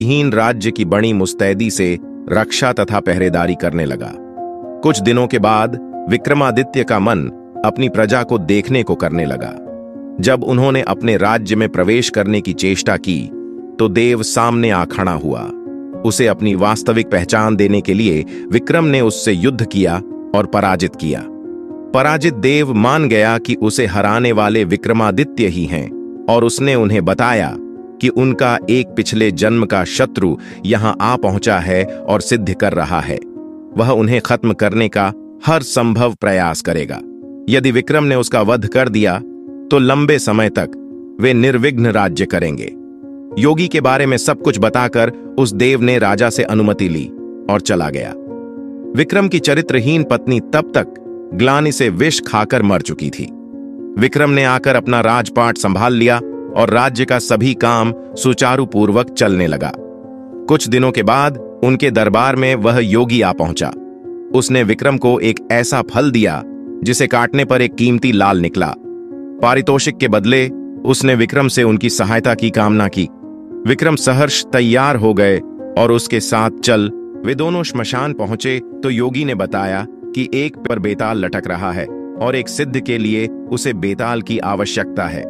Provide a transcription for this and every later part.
हीन राज्य की बड़ी मुस्तैदी से रक्षा तथा पहरेदारी करने लगा। कुछ दिनों के बाद विक्रमादित्य का मन अपनी प्रजा को देखने को करने लगा। जब उन्होंने अपने राज्य में प्रवेश करने की चेष्टा की तो देव सामने आ खड़ा हुआ। उसे अपनी वास्तविक पहचान देने के लिए विक्रम ने उससे युद्ध किया और पराजित किया। पराजित देव मान गया कि उसे हराने वाले विक्रमादित्य ही हैं और उसने उन्हें बताया कि उनका एक पिछले जन्म का शत्रु यहां आ पहुंचा है और सिद्ध कर रहा है। वह उन्हें खत्म करने का हर संभव प्रयास करेगा। यदि विक्रम ने उसका वध कर दिया तो लंबे समय तक वे निर्विघ्न राज्य करेंगे। योगी के बारे में सब कुछ बताकर उस देव ने राजा से अनुमति ली और चला गया। विक्रम की चरित्रहीन पत्नी तब तक ग्लानि से विष खाकर मर चुकी थी। विक्रम ने आकर अपना राजपाट संभाल लिया और राज्य का सभी काम सुचारू पूर्वक चलने लगा। कुछ दिनों के बाद उनके दरबार में वह योगी आ पहुंचा। उसने विक्रम को एक ऐसा फल दिया जिसे काटने पर एक कीमती लाल निकला। पारितोषिक के बदले उसने विक्रम से उनकी सहायता की कामना की। विक्रम सहर्ष तैयार हो गए और उसके साथ चल वे दोनों श्मशान पहुंचे तो योगी ने बताया कि एक पर बेताल लटक रहा है और एक सिद्ध के लिए उसे बेताल की आवश्यकता है।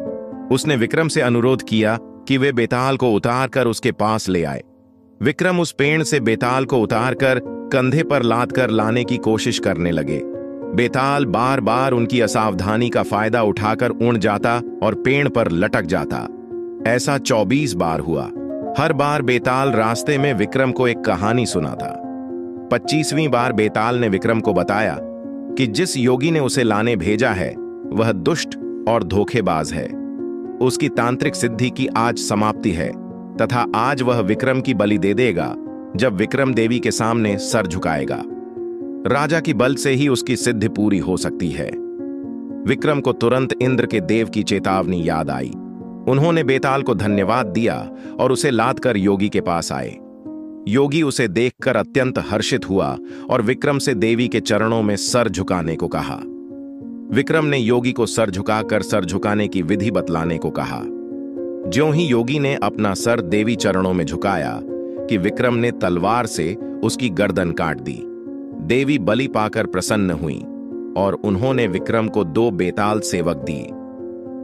उसने विक्रम से अनुरोध किया कि वे बेताल को उतारकर उसके पास ले आए। विक्रम उस पेड़ से बेताल को उतारकर कंधे पर लाद कर लाने की कोशिश करने लगे। बेताल बार बार उनकी असावधानी का फायदा उठाकर उड़ जाता और पेड़ पर लटक जाता। ऐसा 24 बार हुआ। हर बार बेताल रास्ते में विक्रम को एक कहानी सुनाता। 25वीं बार बेताल ने विक्रम को बताया कि जिस योगी ने उसे लाने भेजा है वह दुष्ट और धोखेबाज है। उसकी तांत्रिक सिद्धि की आज समाप्ति है तथा आज वह विक्रम की बलि दे देगा जब विक्रम देवी के सामने सर झुकाएगा। राजा की बल से ही उसकी सिद्धि पूरी हो सकती है। विक्रम को तुरंत इंद्र के देव की चेतावनी याद आई। उन्होंने बेताल को धन्यवाद दिया और उसे लाद कर योगी के पास आए। योगी उसे देखकर अत्यंत हर्षित हुआ और विक्रम से देवी के चरणों में सर झुकाने को कहा। विक्रम ने योगी को सर झुकाकर सर झुकाने की विधि बतलाने को कहा। ज्यों ही योगी ने अपना सर देवी चरणों में झुकाया कि विक्रम ने तलवार से उसकी गर्दन काट दी। देवी बलि पाकर प्रसन्न हुई और उन्होंने विक्रम को 2 बेताल सेवक दिए।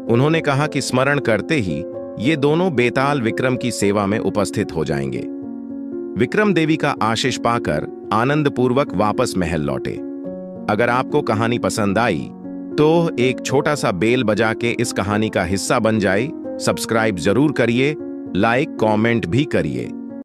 उन्होंने कहा कि स्मरण करते ही ये दोनों बेताल विक्रम की सेवा में उपस्थित हो जाएंगे। विक्रम देवी का आशीष पाकर आनंदपूर्वक वापस महल लौटे। अगर आपको कहानी पसंद आई तो एक छोटा सा बेल बजा के इस कहानी का हिस्सा बन जाए। सब्सक्राइब जरूर करिए, लाइक कमेंट भी करिए।